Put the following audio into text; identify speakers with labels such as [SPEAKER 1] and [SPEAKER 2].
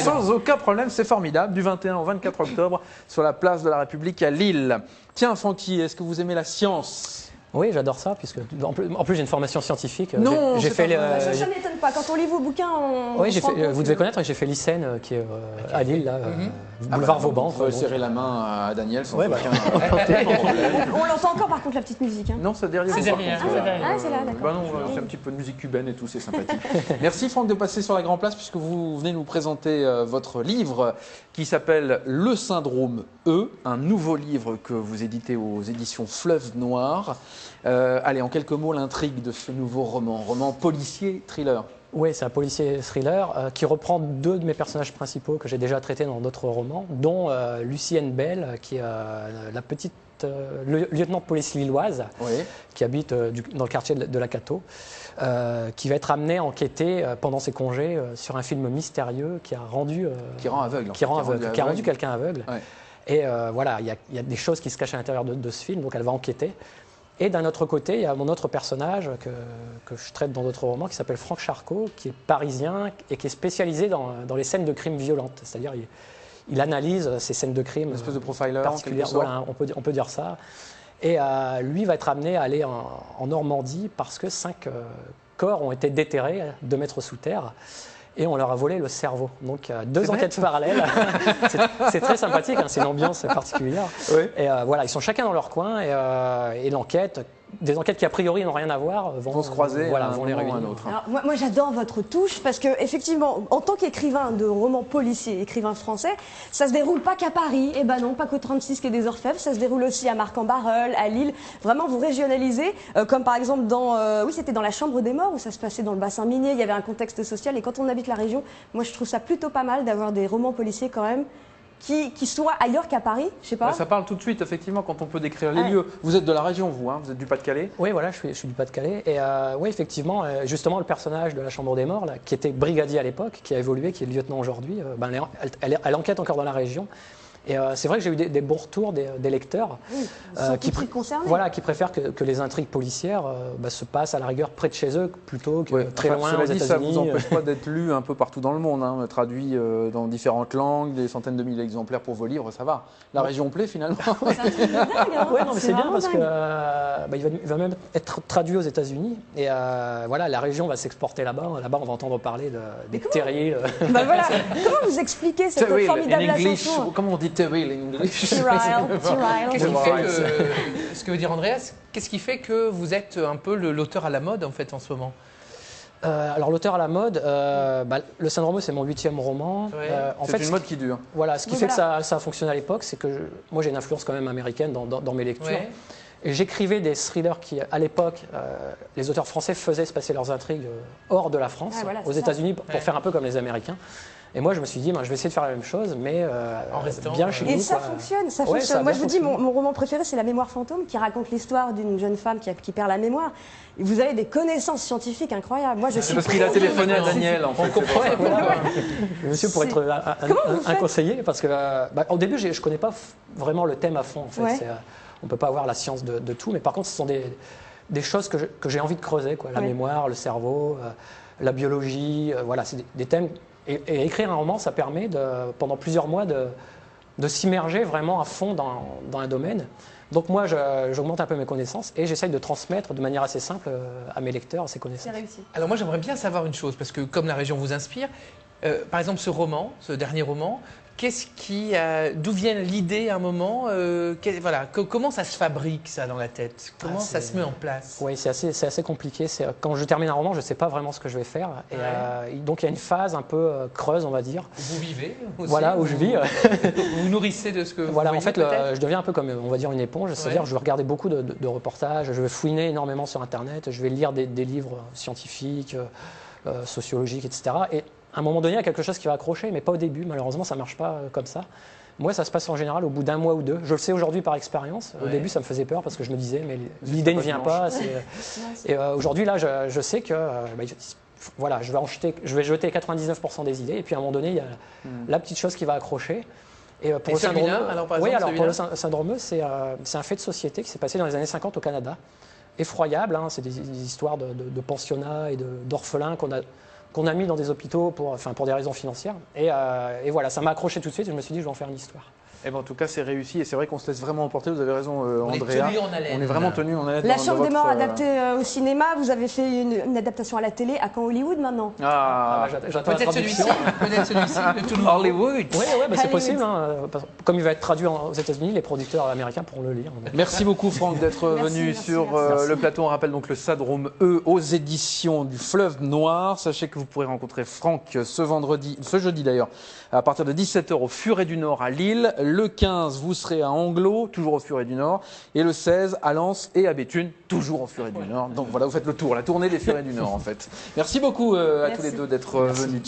[SPEAKER 1] sans aucun problème, c'est formidable. Du 21 au 24 octobre, sur la place de la République à Lille. Tiens, Francky, est-ce que vous aimez la science ?
[SPEAKER 2] Oui, j'adore ça, puisque en plus j'ai une formation scientifique.
[SPEAKER 1] Non,
[SPEAKER 2] j'ai fait.
[SPEAKER 3] Ça ne m'étonne pas. Quand on lit vos bouquins,
[SPEAKER 2] oui, vous devez connaître. J'ai fait l'ICEN, qui est à Lille, là, boulevard Vauban.
[SPEAKER 1] On peut serrer la main à Daniel sans aucun
[SPEAKER 3] On l'entend encore, par contre, la petite musique. Hein.
[SPEAKER 1] Non, c'est derrière.
[SPEAKER 4] C'est derrière.
[SPEAKER 3] C'est là, d'accord.
[SPEAKER 1] Bah non, c'est un petit peu de musique cubaine et tout, c'est sympathique. Merci Franck de passer sur la Grand Place, puisque vous venez nous présenter votre livre qui s'appelle Le Syndrome E, un nouveau livre que vous éditez aux éditions Fleuve Noir. Allez, en quelques mots, l'intrigue de ce nouveau roman policier thriller.
[SPEAKER 2] Oui, c'est un policier thriller qui reprend deux de mes personnages principaux que j'ai déjà traités dans d'autres romans, dont Lucienne Bell, qui est la petite lieutenant de police lilloise, qui habite dans le quartier de la Cato, qui va être amenée à enquêter pendant ses congés sur un film mystérieux qui a rendu...
[SPEAKER 1] qui rend aveugle.
[SPEAKER 2] Qui a rendu quelqu'un aveugle.
[SPEAKER 1] Ouais.
[SPEAKER 2] Et voilà, il y a des choses qui se cachent à l'intérieur de ce film, donc elle va enquêter. Et d'un autre côté, il y a mon autre personnage que je traite dans d'autres romans, qui s'appelle Franck Charcot, qui est parisien et qui est spécialisé dans les scènes de crimes violentes. C'est-à-dire, il analyse ces scènes de crimes. Une
[SPEAKER 1] espèce de profiler,
[SPEAKER 2] particulières. Voilà, on peut dire ça. Et lui va être amené à aller en Normandie parce que 5 corps ont été déterrés 2 mètres sous terre. Et on leur a volé le cerveau. Donc, 2 enquêtes parallèles. C'est très sympathique, hein, c'est une ambiance particulière.
[SPEAKER 1] Oui.
[SPEAKER 2] Et voilà, ils sont chacun dans leur coin. Et l'enquête, des enquêtes qui a priori n'ont rien à voir, vont
[SPEAKER 1] se croiser,
[SPEAKER 2] vont les réunir.
[SPEAKER 3] Alors, moi j'adore votre touche parce que effectivement, en tant qu'écrivain de romans policiers, écrivain français, ça se déroule pas qu'à Paris. Eh ben non, pas qu'au 36 quai des Orfèvres, ça se déroule aussi à Marcq-en-Barœul, à Lille. Vraiment, vous régionalisez, comme par exemple dans, oui, c'était dans la Chambre des Morts où ça se passait dans le bassin minier. Il y avait un contexte social et quand on habite la région, moi je trouve ça plutôt pas mal d'avoir des romans policiers quand même. Qui soient ailleurs qu'à Paris, je sais pas.
[SPEAKER 1] Ça parle tout de suite, effectivement, quand on peut décrire les lieux. Vous êtes de la région, vous, hein, vous êtes du Pas-de-Calais.
[SPEAKER 2] Oui, voilà, je suis du Pas-de-Calais. Et oui, effectivement, justement, le personnage de la Chambre des Morts, là, qui était brigadier à l'époque, qui a évolué, qui est lieutenant aujourd'hui, elle enquête encore dans la région. Et c'est vrai que j'ai eu des bons retours des lecteurs
[SPEAKER 3] qui
[SPEAKER 2] préfèrent que les intrigues policières se passent à la rigueur près de chez eux plutôt que très loin aux États-Unis.
[SPEAKER 1] Ça ne vous empêche pas d'être lu un peu partout dans le monde, hein, traduit dans différentes langues, des centaines de milliers d'exemplaires pour vos livres, ça va. La région plaît finalement.
[SPEAKER 3] C'est un truc de dingue, hein.
[SPEAKER 2] Oui, c'est bien parce qu'il va même être traduit aux États-Unis. Et voilà, la région va s'exporter là-bas. Là-bas, on va entendre parler des terriers.
[SPEAKER 3] Voilà. Comment vous expliquez cette formidable ascension?
[SPEAKER 1] Comment on dit terrible en anglais?
[SPEAKER 4] Qu'est-ce qui fait que, ce que veut dire Andreas, qu'est-ce qui fait que vous êtes un peu l'auteur à la mode en fait en ce moment?
[SPEAKER 2] Alors l'auteur à la mode, Le Syndrome, c'est mon 8e roman.
[SPEAKER 1] C'est une mode qui dure.
[SPEAKER 2] Voilà, ce qui fait que ça a fonctionné à l'époque, c'est que moi j'ai une influence quand même américaine dans mes lectures.
[SPEAKER 4] Ouais.
[SPEAKER 2] Et j'écrivais des thrillers qui, à l'époque, les auteurs français faisaient se passer leurs intrigues hors de la France, aux États-Unis, pour faire un peu comme les Américains. Et moi, je me suis dit, je vais essayer de faire la même chose, mais
[SPEAKER 4] en restant,
[SPEAKER 2] bien chez nous.
[SPEAKER 3] Et ça fonctionne, ça fonctionne. Moi, je vous dis, mon roman préféré, c'est La Mémoire fantôme, qui raconte l'histoire d'une jeune femme qui perd la mémoire. Et vous avez des connaissances scientifiques incroyables. Moi,
[SPEAKER 1] c'est parce qu'il a téléphoné à Daniel, en fait.
[SPEAKER 4] On comprend.
[SPEAKER 2] Monsieur, pour être un conseiller, parce que au début, je ne connais pas vraiment le thème à fond. En fait.
[SPEAKER 3] Ouais.
[SPEAKER 2] On ne peut pas avoir la science de tout, mais par contre, ce sont des choses que j'ai envie de creuser, quoi. La mémoire, le cerveau, la biologie, voilà, c'est des thèmes. Et écrire un roman, ça permet, pendant plusieurs mois, de s'immerger vraiment à fond dans un domaine. Donc moi, j'augmente un peu mes connaissances et j'essaye de transmettre de manière assez simple à mes lecteurs ces connaissances.
[SPEAKER 3] C'est réussi.
[SPEAKER 4] Alors moi, j'aimerais bien savoir une chose, parce que comme la région vous inspire, par exemple ce roman, ce dernier roman, d'où vient l'idée à un moment comment ça se fabrique ça dans la tête? Comment ça se met en place?
[SPEAKER 2] Oui, c'est assez compliqué. Quand je termine un roman, je ne sais pas vraiment ce que je vais faire. Et donc il y a une phase un peu creuse, on va dire.
[SPEAKER 4] Vous vivez aussi,
[SPEAKER 2] voilà, où je vis.
[SPEAKER 4] Vous vous nourrissez de ce que vous voyez,
[SPEAKER 2] en fait, je deviens un peu comme, on va dire, une éponge. C'est-à-dire, je vais regarder beaucoup de reportages, je vais fouiner énormément sur Internet, je vais lire des livres scientifiques, sociologiques, etc. Et à un moment donné, il y a quelque chose qui va accrocher, mais pas au début. Malheureusement, ça ne marche pas comme ça. Moi, ça se passe en général au bout d'un mois ou deux. Je le sais aujourd'hui par expérience. Au début, ça me faisait peur parce que je me disais, mais l'idée ne vient pas. Et aujourd'hui, là, je sais que voilà, je vais jeter 99% des idées. Et puis, à un moment donné, il y a la petite chose qui va accrocher.
[SPEAKER 4] Et pour le syndrome,
[SPEAKER 2] pour le syndrome, c'est un fait de société qui s'est passé dans les années 50 au Canada. Effroyable, hein, c'est des histoires de pensionnats et d'orphelins qu'on a mis dans des hôpitaux pour des raisons financières. Et voilà, ça m'a accroché tout de suite et je me suis dit, je vais en faire une histoire.
[SPEAKER 1] Eh ben, en tout cas, c'est réussi et c'est vrai qu'on se laisse vraiment emporter. Vous avez raison,
[SPEAKER 4] On est
[SPEAKER 1] Andrea.
[SPEAKER 4] tenu en haleine.
[SPEAKER 1] On est vraiment tenu en haleine.
[SPEAKER 3] La
[SPEAKER 1] dans
[SPEAKER 3] Chambre des
[SPEAKER 1] votre,
[SPEAKER 3] Morts adaptée au cinéma, vous avez fait une adaptation à la télé, à quand Hollywood maintenant?
[SPEAKER 1] Ah,
[SPEAKER 2] J'attends la
[SPEAKER 4] Peut-être
[SPEAKER 2] traduction.
[SPEAKER 4] celui-ci, le tout nouveau.
[SPEAKER 1] Hollywood.
[SPEAKER 2] Oui, c'est
[SPEAKER 3] Hollywood.
[SPEAKER 2] possible. Comme il va être traduit aux États-Unis, les producteurs américains pourront le lire.
[SPEAKER 1] Merci beaucoup Franck d'être
[SPEAKER 3] Merci,
[SPEAKER 1] venu
[SPEAKER 3] merci,
[SPEAKER 1] sur
[SPEAKER 3] merci.
[SPEAKER 1] le plateau. On rappelle donc le Syndrome E aux éditions du Fleuve Noir. Sachez que vous pourrez rencontrer Franck ce jeudi d'ailleurs, à partir de 17h au Furet du Nord à Lille. Le 15, vous serez à Anglo, toujours au Furet du Nord. Et le 16, à Lens et à Béthune, toujours au Furet du Nord. Donc voilà, vous faites le tour, la tournée des Furets du Nord en fait. Merci beaucoup à tous les deux d'être venus.